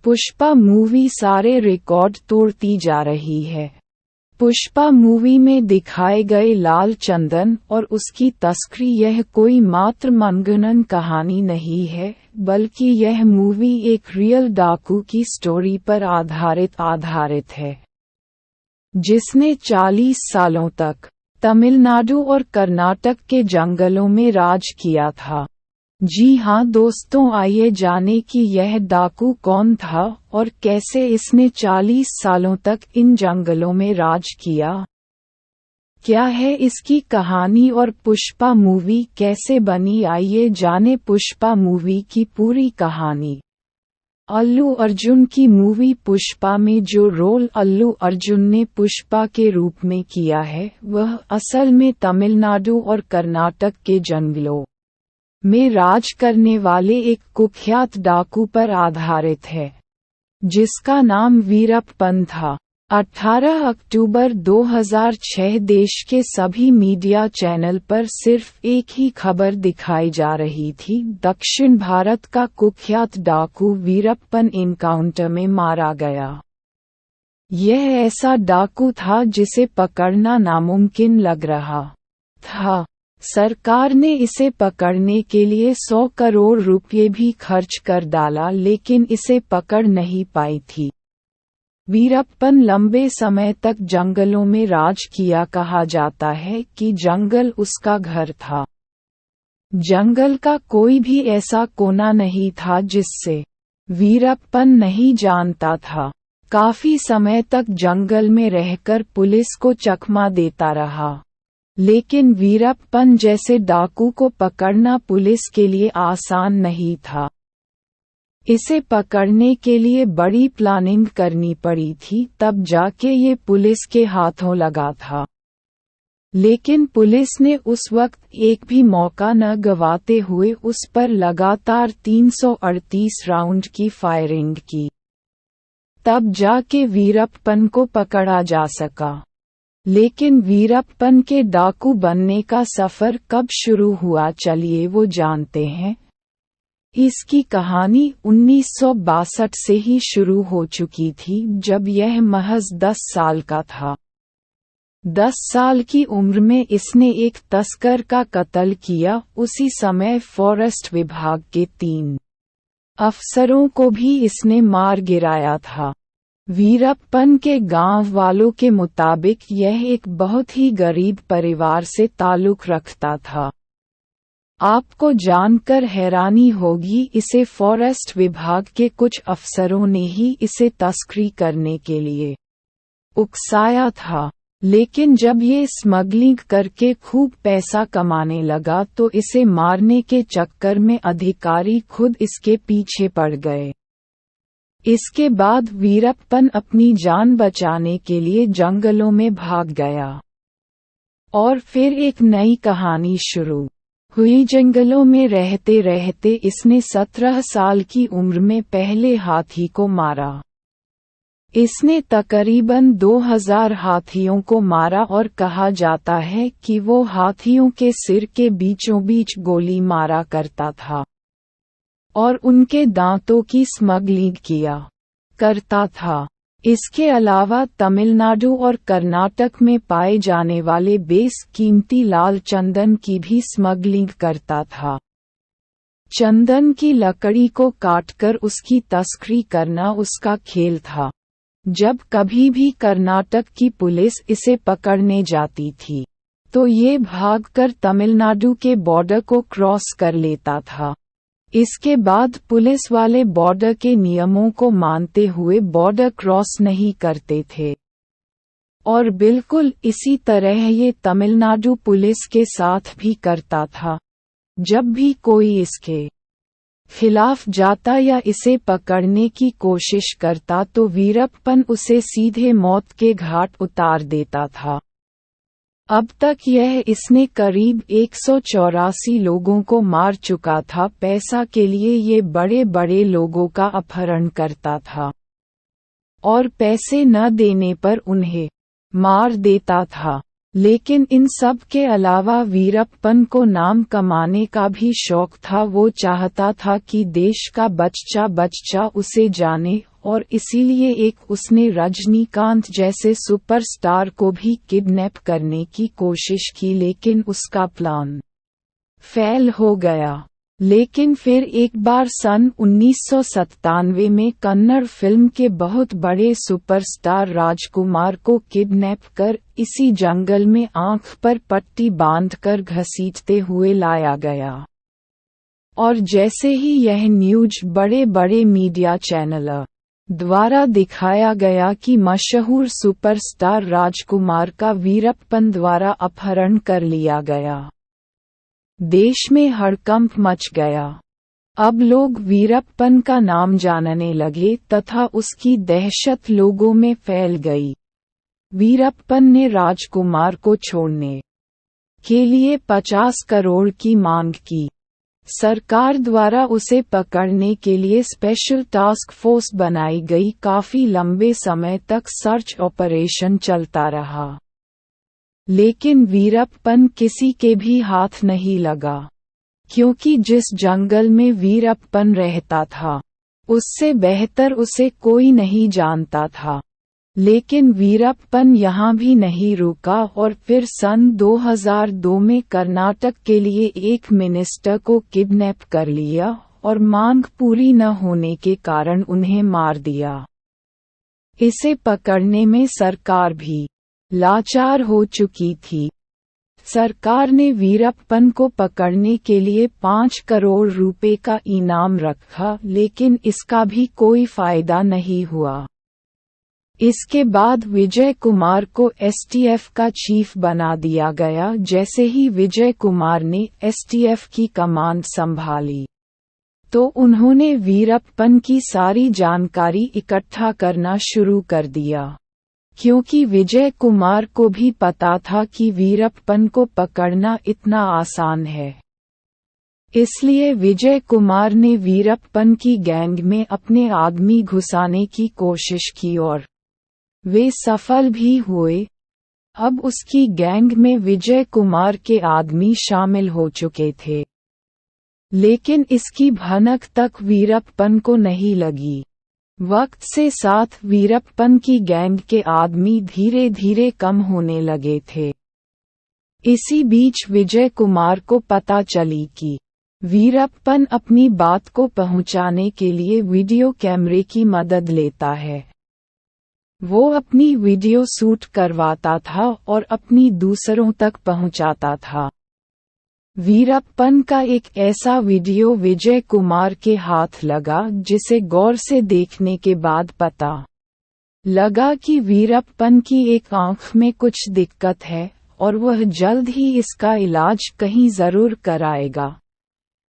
Pushpa movie सारे record तोड़ती जा रही है। पुष्पा मूवी में दिखाए गए लाल चंदन और उसकी तस्करी यह कोई मात्र मनगढ़ंत कहानी नहीं है, बल्कि यह मूवी एक रियल डाकू की स्टोरी पर आधारित है, जिसने 40 सालों तक तमिलनाडु और कर्नाटक के जंगलों में राज किया था। जी हाँ दोस्तों, आइए जाने कि यह डाकू कौन था और कैसे इसने 40 सालों तक इन जंगलों में राज किया। क्या है इसकी कहानी और पुष्पा मूवी कैसे बनी, आइए जाने पुष्पा मूवी की पूरी कहानी। अल्लू अर्जुन की मूवी पुष्पा में जो रोल अल्लू अर्जुन ने पुष्पा के रूप में किया है, वह असल में तमिलनाडु और कर्नाटक के जंगलों में राज करने वाले एक कुख्यात डाकू पर आधारित है, जिसका नाम वीरप्पन था। 18 अक्टूबर 2006 देश के सभी मीडिया चैनल पर सिर्फ एक ही खबर दिखाई जा रही थी, दक्षिण भारत का कुख्यात डाकू वीरप्पन एनकाउंटर में मारा गया। यह ऐसा डाकू था जिसे पकड़ना नामुमकिन लग रहा था। सरकार ने इसे पकड़ने के लिए 100 करोड़ रुपये भी खर्च कर डाला, लेकिन इसे पकड़ नहीं पाई थी। वीरप्पन लंबे समय तक जंगलों में राज किया, कहा जाता है कि जंगल उसका घर था। जंगल का कोई भी ऐसा कोना नहीं था जिससे वीरप्पन नहीं जानता था। काफी समय तक जंगल में रहकर पुलिस को चकमा देता रहा, लेकिन वीरप्पन जैसे डाकू को पकड़ना पुलिस के लिए आसान नहीं था। इसे पकड़ने के लिए बड़ी प्लानिंग करनी पड़ी थी, तब जाके ये पुलिस के हाथों लगा था। लेकिन पुलिस ने उस वक्त एक भी मौका न गंवाते हुए उस पर लगातार 338 राउंड की फायरिंग की, तब जाके वीरप्पन को पकड़ा जा सका। लेकिन वीरप्पन के डाकू बनने का सफर कब शुरू हुआ, चलिए वो जानते हैं। इसकी कहानी 1962 से ही शुरू हो चुकी थी, जब यह महज 10 साल का था। 10 साल की उम्र में इसने एक तस्कर का कत्ल किया। उसी समय फॉरेस्ट विभाग के 3 अफसरों को भी इसने मार गिराया था। वीरप्पन के गांव वालों के मुताबिक यह एक बहुत ही गरीब परिवार से ताल्लुक रखता था। आपको जानकर हैरानी होगी, इसे फॉरेस्ट विभाग के कुछ अफसरों ने ही इसे तस्करी करने के लिए उकसाया था। लेकिन जब ये स्मगलिंग करके खूब पैसा कमाने लगा तो इसे मारने के चक्कर में अधिकारी खुद इसके पीछे पड़ गए। इसके बाद वीरप्पन अपनी जान बचाने के लिए जंगलों में भाग गया और फिर एक नई कहानी शुरू हुई। जंगलों में रहते रहते इसने 17 साल की उम्र में पहले हाथी को मारा। इसने तकरीबन 2000 हाथियों को मारा और कहा जाता है कि वो हाथियों के सिर के बीचों बीच गोली मारा करता था और उनके दांतों की स्मगलिंग किया करता था। इसके अलावा तमिलनाडु और कर्नाटक में पाए जाने वाले बेशकीमती लाल चंदन की भी स्मगलिंग करता था। चंदन की लकड़ी को काटकर उसकी तस्करी करना उसका खेल था। जब कभी भी कर्नाटक की पुलिस इसे पकड़ने जाती थी, तो ये भागकर तमिलनाडु के बॉर्डर को क्रॉस कर लेता था। इसके बाद पुलिस वाले बॉर्डर के नियमों को मानते हुए बॉर्डर क्रॉस नहीं करते थे। और बिल्कुल इसी तरह ये तमिलनाडु पुलिस के साथ भी करता था। जब भी कोई इसके खिलाफ जाता या इसे पकड़ने की कोशिश करता तो वीरप्पन उसे सीधे मौत के घाट उतार देता था। अब तक इसने करीब 184 लोगों को मार चुका था। पैसा के लिए ये बड़े बड़े लोगों का अपहरण करता था और पैसे न देने पर उन्हें मार देता था। लेकिन इन सब के अलावा वीरप्पन को नाम कमाने का भी शौक था। वो चाहता था कि देश का बच्चा बच्चा उसे जाने और इसीलिए उसने रजनीकांत जैसे सुपरस्टार को भी किडनैप करने की कोशिश की, लेकिन उसका प्लान फेल हो गया। लेकिन फिर एक बार सन 1997 में कन्नड़ फिल्म के बहुत बड़े सुपरस्टार राजकुमार को किडनैप कर इसी जंगल में आंख पर पट्टी बांधकर घसीटते हुए लाया गया। और जैसे ही यह न्यूज बड़े बड़े मीडिया चैनल द्वारा दिखाया गया कि मशहूर सुपरस्टार राजकुमार का वीरप्पन द्वारा अपहरण कर लिया गया, देश में हड़कंप मच गया। अब लोग वीरप्पन का नाम जानने लगे तथा उसकी दहशत लोगों में फैल गई। वीरप्पन ने राजकुमार को छोड़ने के लिए 50 करोड़ की मांग की। सरकार द्वारा उसे पकड़ने के लिए स्पेशल टास्क फोर्स बनाई गई। काफी लंबे समय तक सर्च ऑपरेशन चलता रहा, लेकिन वीरप्पन किसी के भी हाथ नहीं लगा, क्योंकि जिस जंगल में वीरप्पन रहता था उससे बेहतर उसे कोई नहीं जानता था। लेकिन वीरप्पन यहाँ भी नहीं रुका और फिर सन 2002 में कर्नाटक के लिए एक मिनिस्टर को किडनैप कर लिया और मांग पूरी न होने के कारण उन्हें मार दिया। इसे पकड़ने में सरकार भी लाचार हो चुकी थी। सरकार ने वीरप्पन को पकड़ने के लिए 5 करोड़ रुपए का इनाम रखा, लेकिन इसका भी कोई फायदा नहीं हुआ। इसके बाद विजय कुमार को एसटीएफ का चीफ बना दिया गया। जैसे ही विजय कुमार ने एसटीएफ की कमान संभाली, तो उन्होंने वीरप्पन की सारी जानकारी इकट्ठा करना शुरू कर दिया, क्योंकि विजय कुमार को भी पता था कि वीरप्पन को पकड़ना इतना आसान है। इसलिए विजय कुमार ने वीरप्पन की गैंग में अपने आदमी घुसाने की कोशिश की और वे सफल भी हुए। अब उसकी गैंग में विजय कुमार के आदमी शामिल हो चुके थे, लेकिन इसकी भनक तक वीरप्पन को नहीं लगी। वक्त से साथ वीरप्पन की गैंग के आदमी धीरे धीरे कम होने लगे थे। इसी बीच विजय कुमार को पता चली कि वीरप्पन अपनी बात को पहुंचाने के लिए वीडियो कैमरे की मदद लेता है। वो अपनी वीडियो शूट करवाता था और अपनी दूसरों तक पहुंचाता था। वीरप्पन का एक ऐसा वीडियो विजय कुमार के हाथ लगा, जिसे गौर से देखने के बाद पता लगा कि वीरप्पन की एक आंख में कुछ दिक्कत है और वह जल्द ही इसका इलाज कहीं जरूर कराएगा।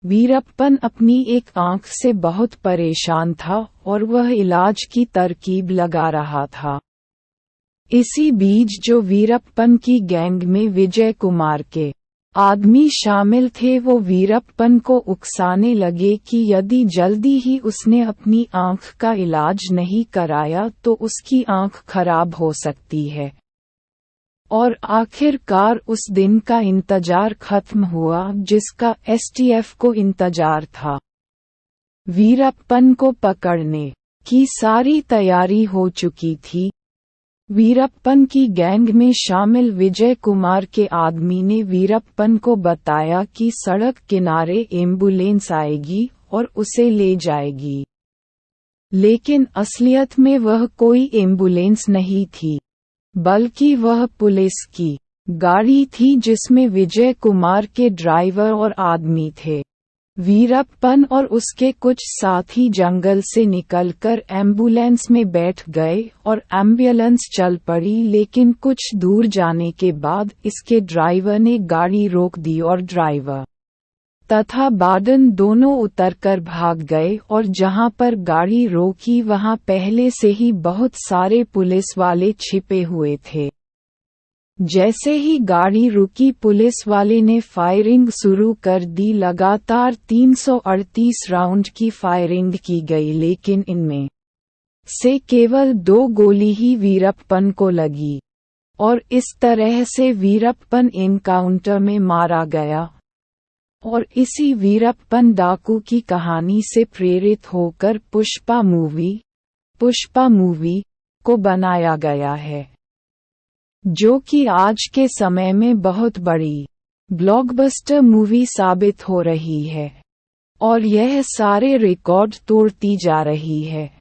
वीरप्पन अपनी एक आंख से बहुत परेशान था और वह इलाज की तरकीब लगा रहा था। इसी बीच जो वीरप्पन की गैंग में विजय कुमार के आदमी शामिल थे, वो वीरप्पन को उकसाने लगे कि यदि जल्दी ही उसने अपनी आंख का इलाज नहीं कराया तो उसकी आंख खराब हो सकती है। और आखिरकार उस दिन का इंतजार खत्म हुआ जिसका एसटीएफ को इंतजार था। वीरप्पन को पकड़ने की सारी तैयारी हो चुकी थी। वीरप्पन की गैंग में शामिल विजय कुमार के आदमी ने वीरप्पन को बताया कि सड़क किनारे एम्बुलेंस आएगी और उसे ले जाएगी, लेकिन असलियत में वह कोई एम्बुलेंस नहीं थी, बल्कि वह पुलिस की गाड़ी थी जिसमें विजय कुमार के ड्राइवर और आदमी थे। वीरप्पन और उसके कुछ साथी जंगल से निकलकर एम्बुलेंस में बैठ गए और एम्बुलेंस चल पड़ी, लेकिन कुछ दूर जाने के बाद इसके ड्राइवर ने गाड़ी रोक दी और ड्राइवर तथा बाडन दोनों उतरकर भाग गए और जहां पर गाड़ी रोकी वहां पहले से ही बहुत सारे पुलिस वाले छिपे हुए थे। जैसे ही गाड़ी रुकी, पुलिस वाले ने फायरिंग शुरू कर दी। लगातार 338 राउंड की फायरिंग की गई, लेकिन इनमें से केवल 2 गोली ही वीरप्पन को लगी और इस तरह से वीरप्पन एनकाउंटर में मारा गया। और इसी वीरप्पन डाकू की कहानी से प्रेरित होकर पुष्पा मूवी पुष्पा मूवी को बनाया गया है, जो कि आज के समय में बहुत बड़ी ब्लॉकबस्टर मूवी साबित हो रही है और यह सारे रिकॉर्ड तोड़ती जा रही है।